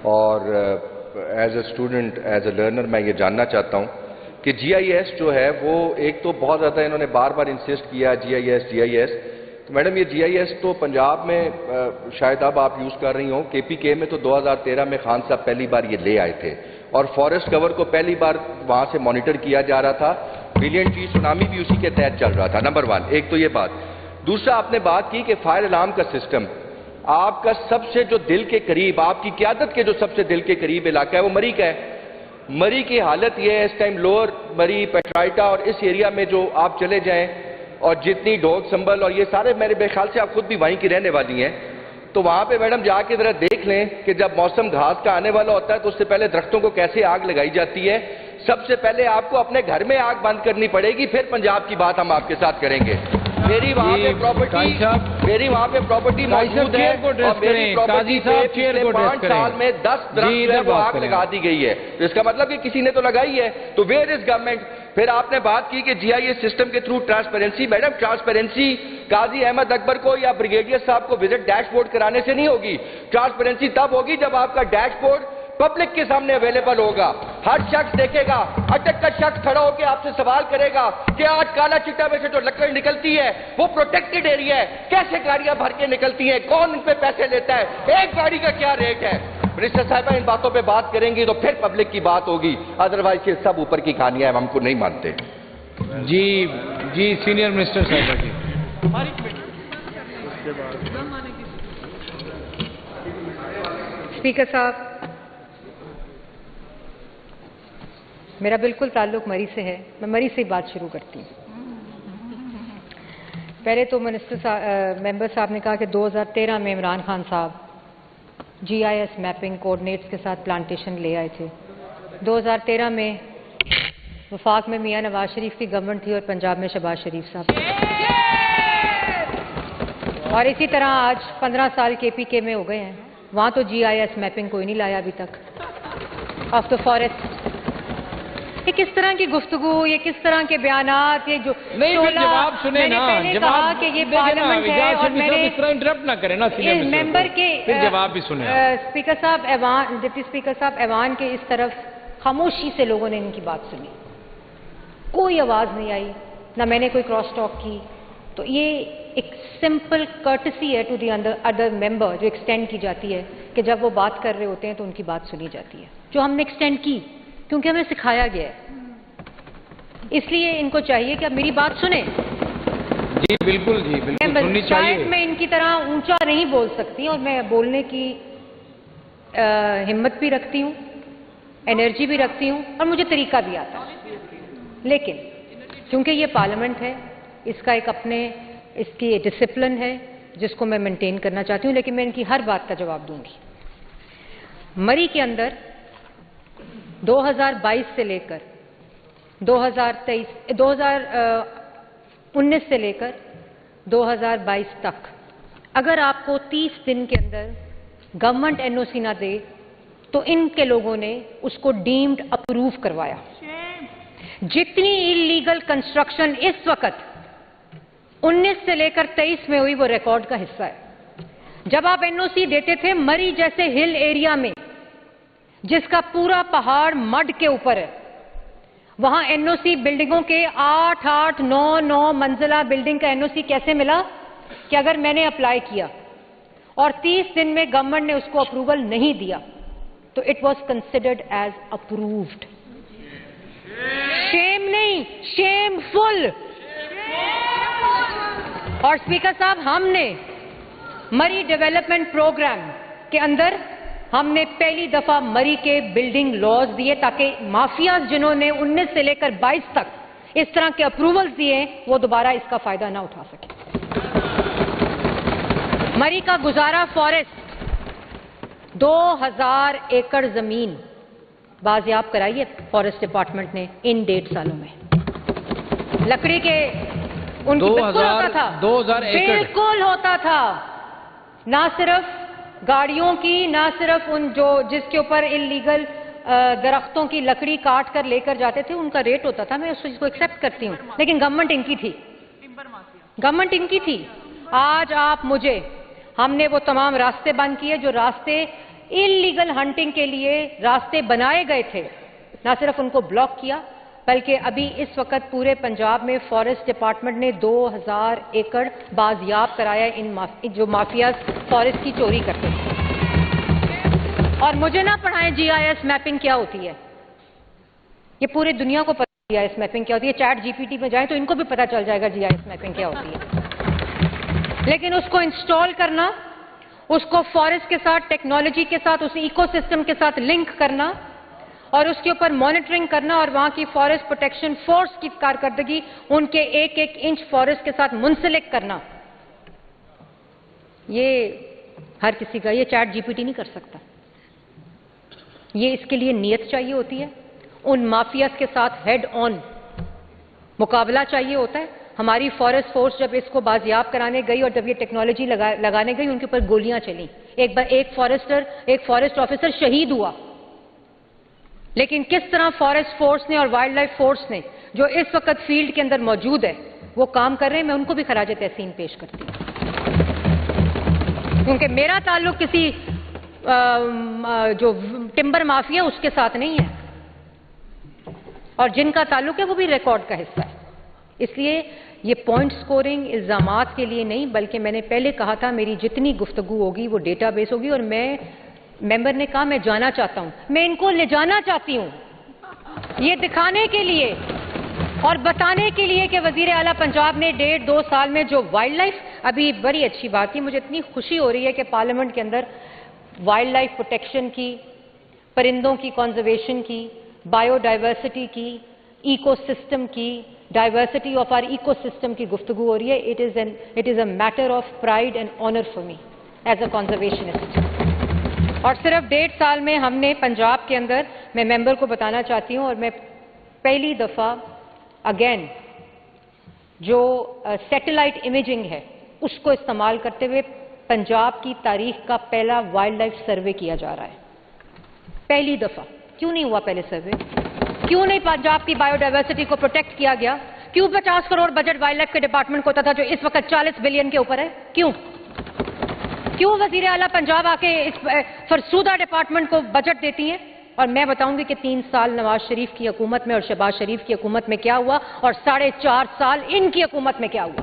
اور as a student as a learner میں یہ جاننا چاہتا ہوں کہ جی آئی ایس جو ہے وہ ایک تو بہت زیادہ انہوں نے بار بار انسسٹ کیا جی آئی ایس. تو میڈم یہ جی آئی ایس تو پنجاب میں شاید اب آپ یوز کر رہی ہوں, کے پی کے میں تو 2013 میں خان صاحب پہلی بار یہ لے آئے تھے اور فارسٹ کور کو پہلی بار وہاں سے مانیٹر کیا جا رہا تھا. بریلینٹ ٹری سونامی بھی اسی کے تحت چل رہا تھا. نمبر 1 ایک تو یہ بات. دوسرا آپ نے بات کی کہ فائر الارم کا سسٹم آپ کا سب سے جو دل کے قریب, آپ کی قیادت کے جو سب سے دل کے قریب علاقہ ہے وہ مری کا ہے. مری کی حالت یہ ہے اس ٹائم لوور مری پیٹرائٹا اور اس ایریا میں جو آپ چلے جائیں اور جتنی ڈوگ سنبل اور یہ سارے میرے بے خیال سے آپ خود بھی وہیں کی رہنے والی ہیں, تو وہاں پہ میڈم جا کے ذرا دیکھ لیں کہ جب موسم گھاس کا آنے والا ہوتا ہے تو اس سے پہلے درختوں کو کیسے آگ لگائی جاتی ہے. سب سے پہلے آپ کو اپنے گھر میں آگ بند کرنی پڑے گی, پھر پنجاب کی بات ہم آپ کے ساتھ کریں گے. میری وہاں پہ پراپرٹی موجود ہے اور میری پراپرٹی پہ پچھلے 5 سال میں 10 درخت جو ہے وہ آگ لگا دی گئی ہے. تو اس کا مطلب کہ کسی نے تو لگائی ہے. تو ویئر از گورنمنٹ؟ پھر آپ نے بات کی کہ جی آئی ایس سسٹم کے تھرو ٹرانسپیرنسی. میڈم ٹرانسپیرنسی قاضی احمد اکبر کو یا بریگیڈیئر صاحب کو وزٹ ڈیش بورڈ کرانے سے نہیں ہوگی. ٹرانسپیرنسی تب ہوگی جب آپ کا ڈیش بورڈ پبلک کے سامنے اویلیبل ہوگا. ہر شخص دیکھے گا, اٹک کا شخص کھڑا ہو کے آپ سے سوال کرے گا کہ آج کالا چٹا میں سے جو لکڑ نکلتی ہے وہ پروٹیکٹڈ ایریا ہے, کیسے گاڑیاں بھر کے نکلتی ہیں, کون ان پہ پیسے لیتا ہے, ایک گاڑی کا کیا ریٹ ہے. منسٹر صاحبہ ان باتوں پہ بات کریں گی تو پھر پبلک کی بات ہوگی, ادروائز یہ سب اوپر کی کہانیاں ہم کو نہیں مانتے. جی سینئر منسٹر صاحبہ جی. اسپیکر صاحب, میرا بالکل تعلق مری سے ہے, میں مری سے بات شروع کرتی ہوں. پہلے تو ممبر صاحب نے کہا کہ 2013 میں عمران خان صاحب جی آئی ایس میپنگ کوآرڈینیٹس کے ساتھ پلانٹیشن لے آئے تھے. 2013 میں وفاق میں میاں نواز شریف کی گورنمنٹ تھی اور پنجاب میں شہباز شریف صاحب. اور اسی طرح آج 15 سال کے پی کے میں ہو گئے ہیں, وہاں تو جی آئی ایس میپنگ کوئی نہیں لایا ابھی تک آف دا فارسٹ. یہ کس طرح کی گفتگو, یہ کس طرح کے بیانات, یہ جو جواب سنیں نا, کہا کہ یہ پارلیمنٹ ہے اور میں نے اس طرح انٹرپٹ نہ کریں نا ممبر کے جواب بھی سنیں. اسپیکر صاحب ایوان, ڈپٹی اسپیکر صاحب ایوان کے اس طرف خاموشی سے لوگوں نے ان کی بات سنی, کوئی آواز نہیں آئی, نہ میں نے کوئی کراس ٹاک کی. تو یہ ایک سمپل کرٹسی ہے ٹو دی ادر ممبر جو ایکسٹینڈ کی جاتی ہے کہ جب وہ بات کر رہے ہوتے ہیں تو ان کی بات سنی جاتی ہے, جو ہم نے ایکسٹینڈ کی کیونکہ ہمیں سکھایا گیا ہے. اس لیے ان کو چاہیے کہ اب میری بات سنیں. جی بالکل سننی چاہیے. شاید میں ان کی طرح اونچا نہیں بول سکتی اور میں بولنے کی ہمت بھی رکھتی ہوں, انرجی بھی رکھتی ہوں اور مجھے طریقہ بھی آتا ہے. لیکن کیونکہ یہ پارلیمنٹ ہے, اس کا ایک اس کی ڈسپلن ہے جس کو میں مینٹین کرنا چاہتی ہوں, لیکن میں ان کی ہر بات کا جواب دوں گی. مری کے اندر 2022 سے لے کر 2019 سے لے کر 2022 تک اگر آپ کو 30 دن کے اندر گورنمنٹ این او سی نہ دے تو ان کے لوگوں نے اس کو ڈیمڈ اپروو کروایا. جتنی انلیگل کنسٹرکشن اس وقت 19 سے لے کر 23 میں ہوئی وہ ریکارڈ کا حصہ ہے. جب آپ این او سی دیتے تھے مری جیسے ہل ایریا میں جس کا پورا پہاڑ مڈ کے اوپر ہے, وہاں این او سی بلڈنگوں کے 8-9 منزلہ بلڈنگ کا این او سی کیسے ملا کہ اگر میں نے اپلائی کیا اور 30 دن میں گورنمنٹ نے اس کو اپروول نہیں دیا تو it was considered as approved. Shame نہیں, شیم فل. اور اسپیکر صاحب, ہم نے مری ڈیولپمنٹ پروگرام کے اندر ہم نے پہلی دفعہ مری کے بلڈنگ لاز دیے تاکہ مافیاز جنہوں نے 19 سے لے کر 22 تک اس طرح کے اپروولز دیے وہ دوبارہ اس کا فائدہ نہ اٹھا سکے. مری کا گزارا فارسٹ 2000 ایکڑ زمین بازیاب کرائی ہے فارسٹ ڈپارٹمنٹ نے ان 1.5 سالوں میں. لکڑی کے ان کی بالکل ہوتا تھا, 2000 ایکڑ بالکل ہوتا تھا. نہ صرف گاڑیوں کی, نہ صرف ان جس کے اوپر انلیگل درختوں کی لکڑی کاٹ کر لے کر جاتے تھے ان کا ریٹ ہوتا تھا, میں اس چیز کو ایکسپٹ کرتی ہوں, لیکن گورنمنٹ ان کی تھی, گورنمنٹ ان کی تھی. آج آپ مجھے, ہم نے وہ تمام راستے بند کیے جو راستے इलीगल हंटिंग के लिए रास्ते बनाए गए थे, ना सिर्फ उनको ब्लॉक किया बल्कि अभी इस वक्त पूरे पंजाब में फॉरेस्ट डिपार्टमेंट ने 2000 एकड़ बाजियाब कराया जो माफियाज फॉरेस्ट की चोरी करते थे। और मुझे ना पढ़ाएं GIS मैपिंग क्या होती है, ये पूरी दुनिया को पता है GIS मैपिंग क्या होती है। चैट GPT में जाएं तो इनको भी पता चल जाएगा GIS मैपिंग क्या होती है। लेकिन उसको इंस्टॉल करना, उसको फॉरेस्ट के साथ, टेक्नोलॉजी के साथ, उस इकोसिस्टम के साथ लिंक करना और उसके ऊपर मॉनिटरिंग करना और वहां की फॉरेस्ट प्रोटेक्शन फोर्स की कारकर्दगी उनके एक एक इंच फॉरेस्ट के साथ मुंसलिक करना, ये हर किसी का, ये चैट GPT नहीं कर सकता। ये इसके लिए नियत चाहिए होती है, उन माफियाज के साथ हेड ऑन मुकाबला चाहिए होता है। हमारी फॉरेस्ट फोर्स जब इसको बाजियाब कराने गई और जब ये टेक्नोलॉजी लगाने गई, उनके ऊपर गोलियां चली। एक फॉरेस्ट ऑफिसर शहीद हुआ। लेकिन किस तरह फॉरेस्ट फोर्स ने और वाइल्ड लाइफ फोर्स ने जो इस वक्त फील्ड के अंदर मौजूद है वो काम कर रहे हैं, मैं उनको भी खराज तहसीन पेश करती हूं। क्योंकि मेरा ताल्लुक किसी जो टिम्बर माफिया उसके साथ नहीं है, और जिनका ताल्लुक है वो भी रिकॉर्ड का हिस्सा है। इसलिए ये पॉइंट स्कोरिंग इल्जामात के लिए नहीं, बल्कि मैंने पहले कहा था मेरी जितनी गुफ्तगू होगी वो डेटाबेस होगी। और मेंबर ने कहा मैं जाना चाहता हूं, मैं इनको ले जाना चाहती हूं ये दिखाने के लिए और बताने के लिए कि वजीर आला पंजाब ने 1.5-2 साल में जो वाइल्ड लाइफ, अभी बड़ी अच्छी बात थी, मुझे इतनी खुशी हो रही है कि पार्लियामेंट के अंदर वाइल्ड लाइफ प्रोटेक्शन की, परिंदों की कंजर्वेशन की, बायोडाइवर्सिटी की, इकोसिस्टम की, डाइवर्सिटी ऑफ आवर इकोसिस्टम की गुफ्तगू हो रही है। It is a matter of pride and honour for me as a conservationist. और सिर्फ 1.5 साल में हमने पंजाब के अंदर, मैं मेंबर को बताना चाहती हूं, और मैं पहली दफा अगेन जो सैटेलाइट इमेजिंग है उसको इस्तेमाल करते हुए पंजाब की तारीख का पहला वाइल्ड लाइफ सर्वे किया जा रहा है। पहली दफा। क्यों नहीं हुआ पहले सर्वे? क्यों नहीं पंजाब की बायोडाइवर्सिटी को प्रोटेक्ट किया गया? क्यों 50 करोड़ बजट वाइल्ड लाइफ के डिपार्टमेंट को होता था जो इस वक्त 40 बिलियन के ऊपर है? क्यों वजीर आला पंजाब आके इस फरसूदा डिपार्टमेंट को बजट देती हैं? और मैं बताऊंगी कि 3 साल नवाज शरीफ की हुकूमत में और शहबाज शरीफ की हुकूमत में क्या हुआ और 4.5 साल इनकी हुकूमत में क्या हुआ।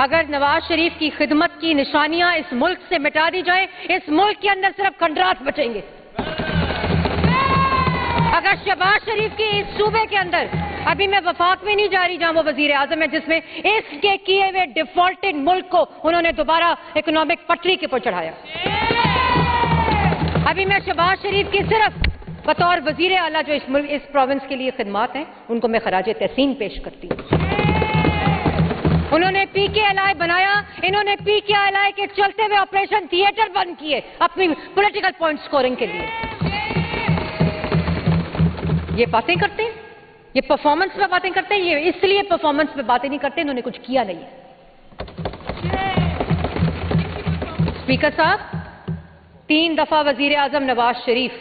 अगर नवाज शरीफ की खिदमत की निशानियां इस मुल्क से मिटा दी जाए, इस मुल्क के अंदर सिर्फ खंडरात बचेंगे। अगर शहबाज शरीफ की इस सूबे के अंदर, अभी मैं वफाक में नहीं जा रही जहां वो वजीर आजम है, जिसमें इसके किए हुए डिफॉल्टेड मुल्क को उन्होंने दोबारा इकोनॉमिक पटरी के ऊपर चढ़ाया। अभी मैं शहबाज शरीफ की सिर्फ बतौर वजीर आला जो इस प्रोविंस के लिए खिदमात हैं उनको मैं खराज तहसीन पेश करती हूँ। उन्होंने PKLI बनाया, इन्होंने PKLI के चलते हुए ऑपरेशन थिएटर बंद किए अपनी पॉलिटिकल पॉइंट स्कोरिंग के लिए। ये बातें करते हैं, ये परफॉर्मेंस पे बातें करते हैं, ये इसलिए परफॉर्मेंस पे बातें नहीं करते, इन्होंने कुछ किया नहीं है। स्पीकर साहब, 3 दफा वजीर आजम नवाज शरीफ,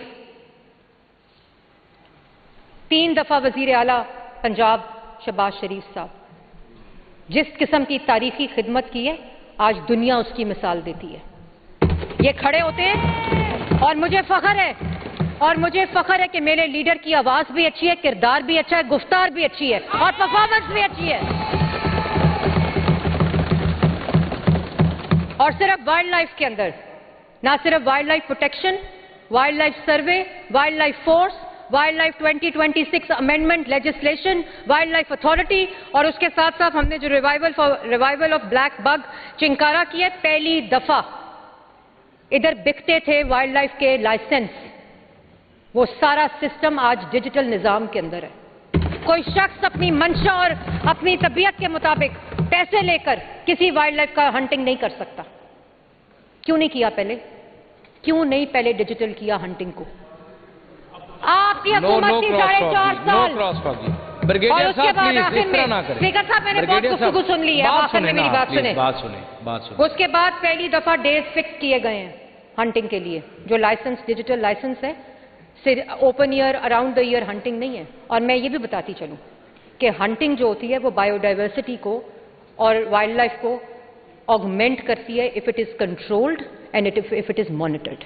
3 दफा वजीर आला पंजाब शहबाज शरीफ साहब, जिस किस्म की तारीखी खिदमत की है आज दुनिया उसकी मिसाल देती है। ये खड़े होते हैं और मुझे फख्र है कि मेरे लीडर की आवाज भी अच्छी है, किरदार भी अच्छा है, गुफ्तार भी अच्छी है और परफॉर्मेंस भी अच्छी है। और सिर्फ वाइल्ड लाइफ के अंदर, ना सिर्फ wild life protection, wild life survey, wild life force, wild life 2026 amendment legislation, wild life authority, और उसके साथ साथ हमने जो revival of black buck chinkara की है, पहली दफा इधर बिकते थे वाइल्ड लाइफ के लाइसेंस, वो सारा सिस्टम आज डिजिटल निजाम के अंदर है। कोई शख्स अपनी मंशा और अपनी तबीयत के मुताबिक पैसे लेकर किसी वाइल्ड लाइफ का हंटिंग नहीं कर सकता। क्यों नहीं किया पहले? क्यों नहीं पहले डिजिटल किया हंटिंग को? आपकी हुकूमत थी 4.5 साल, और उसके बाद आखिर में स्पीकर साहब मैंने बहुत गुफ्तगू सुन ली है, आखिर में मेरी बात सुने। उसके बाद पहली दफा डेज फिक्स किए गए हैं हंटिंग के लिए। जो लाइसेंस, डिजिटल लाइसेंस है, open year, around the year hunting नहीं है। और मैं ये भी बताती चलूं कि हंटिंग जो होती है वो बायोडाइवर्सिटी को और वाइल्ड लाइफ को ऑगमेंट करती है if it is controlled and if it is monitored,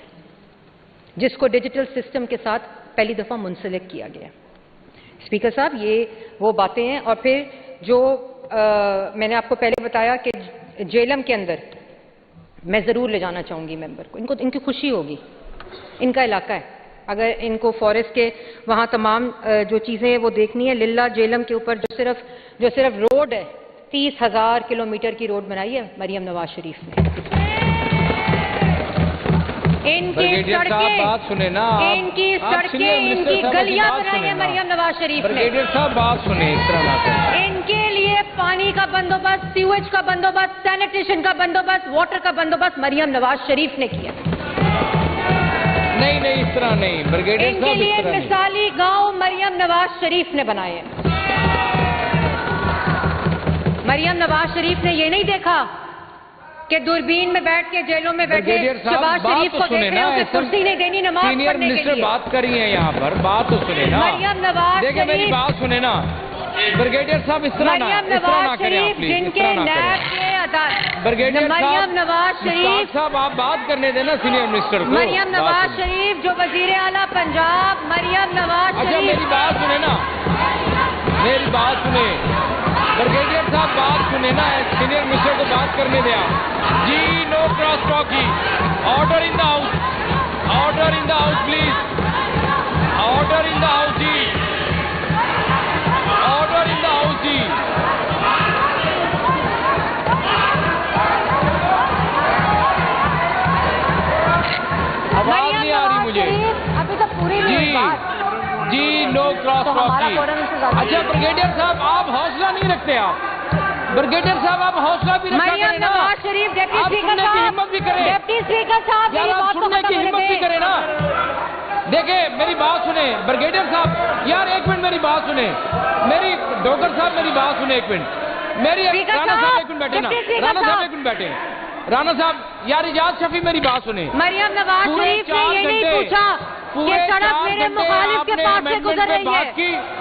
जिसको डिजिटल सिस्टम के साथ पहली दफा मुंसलिक किया गया। स्पीकर साहब, ये वो बातें हैं। और फिर जो मैंने आपको पहले बताया कि जेलम के अंदर मैं जरूर ले जाना चाहूंगी मेंबर को, इनकी खुशी होगी, इनका इलाका है, अगर इनको फॉरेस्ट के वहाँ तमाम जो चीज़ें हैं वो देखनी है। लिल्ला जेलम के ऊपर जो सिर्फ रोड है, 30,000 किलोमीटर की रोड बनाई है मरियम नवाज शरीफ ने। इनकी सड़कें, बात सुने ना, इनकी सड़कें, इनकी गलियां बनाई है मरियम नवाज शरीफ ने। ब्रिगेडियर साहब बात सुने, इस तरह ना करें। इनके लिए पानी का बंदोबस्त, सीवेज का बंदोबस्त, सैनिटेशन का बंदोबस्त, वाटर का बंदोबस्त मरियम नवाज शरीफ ने किया। नहीं नहीं, इस तरह नहीं ब्रिगेडियर इनके साहब, लिए मिसाली गांव मरियम नवाज शरीफ ने बनाए हैं। मरियम नवाज शरीफ ने ये नहीं देखा कि दूरबीन में बैठ के जेलों में बैठे शहबाज शरीफ को देख रहे हो कि कुर्सी नहीं देनी नमाज पढ़ने के लिए। सीनियर मिनिस्टर बात कर रही है यहाँ पर, बात तो सुने ना। मरियम नवाज देखिए मेरी बात सुने ना ब्रिगेडियर साहब, इस तरह ना करें आप प्लीज, इस तरह ना करें। ब्रिगेडियर मरियम नवाज शरीफ साहब, आप बात करने देना सीनियर मिनिस्टर को। मरियम नवाज शरीफ जो वजीर आला पंजाब, मरियम नवाज शरीफ। अच्छा मेरी बात सुने ना, मेरी बात सुने ब्रिगेडियर साहब, बात सुने ना, सीनियर मिनिस्टर को बात करने दे आप। जी, no cross talking, order in the house, order in the house please, order in the house जी, ऑर्डर इन द हाउस जी। आवाज नहीं आ रही मुझे। अभी तो पूरी नहीं बात। जी, नो क्रॉस टॉकिंग। अच्छा ब्रिगेडियर साहब, आप हौसला नहीं रखते आप। ब्रिगेडियर साहब, आप हौसला भी रखा करें ना। मरियम नवाज शरीफ डिप्टी आप स्पीकर सुनने की साहब, हिम्मत भी करें। डिप्टी स्पीकर साहब, यार मेरी आप बात को सुनने की खत्म हिम्मत होने भी दें। करें ना। देखिए मेरी बात सुने ब्रिगेडियर साहब, यार एक मिनट मेरी बात सुने, मेरी डॉक्टर साहब मेरी बात सुने एक मिनट, मेरी राणा साहब एक मिनट बैठे ना, राणा साहब एक मिनट बैठे, राणा साहब, यार इजाज शफी मेरी बात सुने। मरियम नवाज शरीफ ने ये नहीं पूछा कि सड़क मेरे मुखालिफ के पास से गुजर रही है।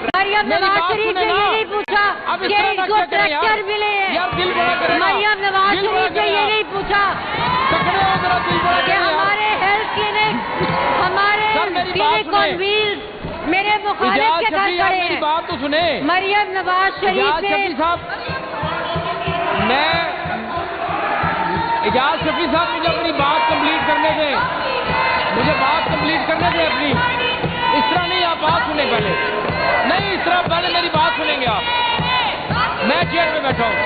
मरियम नवाज शरीफ ने ये नहीं पूछा कि इनको ट्रैक्टर मिले हैं। मरियम नवाज शरीफ ने ये नहीं पूछा कि हमारे हेल्थ क्लिनिक, हमारे क्लिनिक ऑन व्हील्स मेरे मुखालिफ के घर खड़े हैं। बात तो सुने मरियम नवाज शरीफ ने इजाज शफी साहब, मुझे अपनी बात कंप्लीट करने दें, मुझे बात कंप्लीट करने दें अपनी। इस तरह नहीं, आप बात सुने पहले, नहीं इस तरह पहले मेरी बात सुनेंगे आप। मैं चेयर पे बैठा हूँ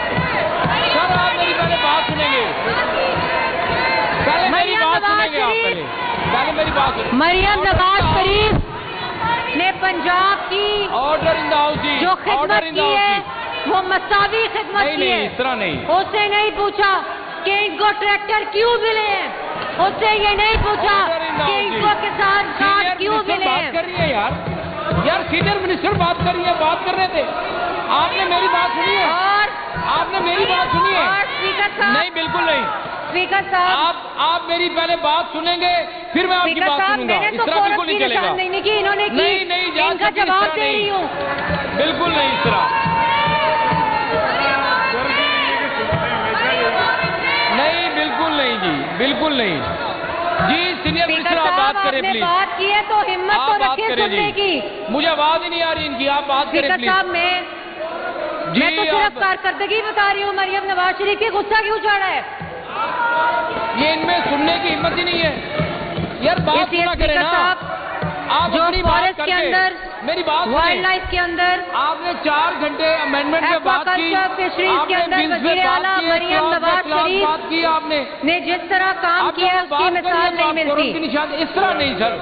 सर, आप मेरी पहले बात सुनेंगे, पहले मेरी बात सुनेंगे आप, पहले मेरी बात सुनेंगे। मरियम नवाज शरीफ ने पंजाब की ऑर्डर इन द हाउस जी, जो खिदमत की है वो मसावी खिदमत की है। इस तरह नहीं, उससे नहीं पूछा कि इनको ट्रैक्टर क्यों मिले हैं, उससे ये नहीं पूछा कि इनको किसान कार्ड क्यों मिले हैं। बात कर रही है यार सीनियर मिनिस्टर बात कर रही है, बात कर रहे थे, आपने मेरी बात सुनी है, और आपने मेरी बात सुनी है। और स्पीकर साहब, नहीं बिल्कुल नहीं, स्पीकर साहब, आप मेरी पहले बात सुनेंगे फिर मैं आपकी बात सुनूंगा। इस तरह बिल्कुल नहीं चलेगा। नहीं की इन्होंने की, नहीं इनका जवाब दे रही हूँ। बिल्कुल नहीं इस तरह नहीं, बिल्कुल नहीं जी, बिल्कुल नहीं जी। सीनियर मिनिस्टर आप बात करें प्लीज। बात की है तो हिम्मत तो रखिए सुनने की। मुझे आवाज ही नहीं आ रही इनकी, आप बात करें प्लीज। साहब मैं तो सिर्फ कारकर्दगी बता रही हूँ। मरियम नवाज शरीफ की गुस्सा क्यों चढ़ा है? ये इनमें सुनने की हिम्मत ही नहीं है यार, बात सुना करें ना आप। जो अपनी फॉरेस्ट के अंदर, मेरी बात वाइल्ड लाइफ के अंदर आपने 4 घंटे अमेंडमेंट पे बात की, फिशरीज के अंदर वज़ीर आला मरियम नवाज शरीफ बात की आपने, ने जिस तरह काम किया उसकी मिसाल नहीं मिलती। इस तरह नहीं सर,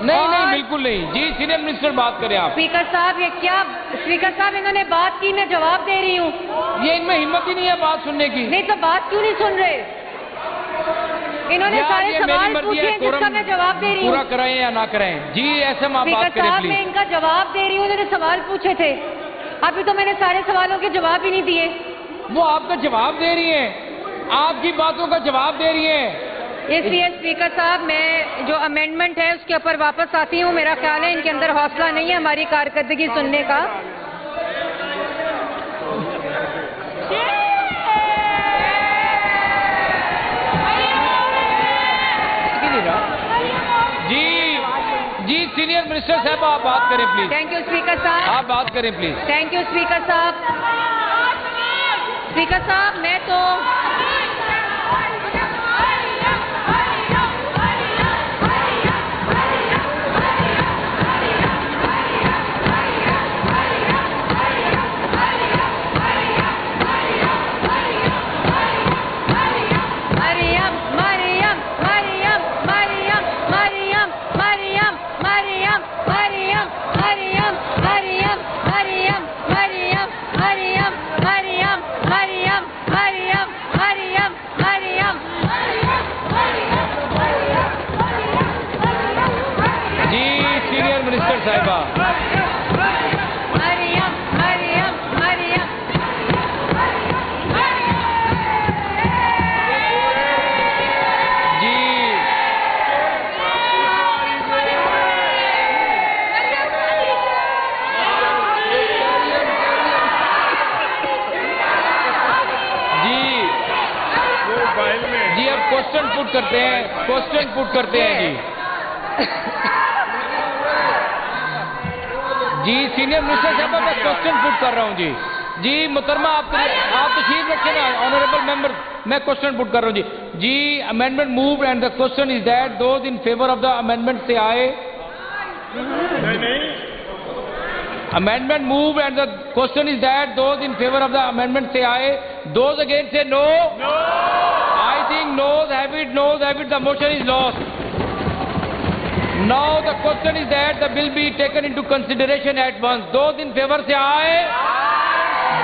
नहीं बिल्कुल नहीं जी। सीनियर मिनिस्टर बात करें आप। स्पीकर साहब ये क्या, स्पीकर साहब इन्होंने बात की, मैं जवाब दे रही हूँ। ये इनमें हिम्मत ही नहीं है बात सुनने की। नहीं तो बात क्यों नहीं सुन रहे? इन्होंने सारे सवाल पूछे जिसका मैं जवाब दे रही हूँ। पूरा कराएं या ना कराएं जी, ऐसे आप बात करें प्लीज। मैं इनका जवाब दे रही हूँ, उन्होंने सवाल पूछे थे, अभी तो मैंने सारे सवालों के जवाब ही नहीं दिए। वो आपका जवाब दे रही हैं, आपकी बातों का जवाब दे रही हैं। इसलिए स्पीकर साहब मैं जो अमेंडमेंट है उसके ऊपर वापस आती हूँ। मेरा ख्याल है इनके अंदर हौसला नहीं है हमारी कारकर्दगी सुनने का। سینئر منسٹر صاحب آپ بات کریں پلیز. تھینک یو اسپیکر صاحب. آپ بات کریں پلیز. تھینک یو اسپیکر صاحب. اسپیکر صاحب میں تو صاحبہ مریم مریم مریم جی جی اب کوشچن پٹ کرتے ہیں جی. جی سینئر منسٹر صاحب میں کوشچن پٹ کر رہا ہوں جی. جی محترمہ آپ تشریف رکھیں نا آنریبل ممبر. میں کوشچن پٹ کر رہا ہوں جی. جی amendment moved and the question is that those in favour of the amendment say aye. Amendment moved and the question is that those in favour of the amendment say aye. Those against say no. I think noes have it. The motion is lost. Now the question is that the bill be taken into consideration at once. Those in favor say aye.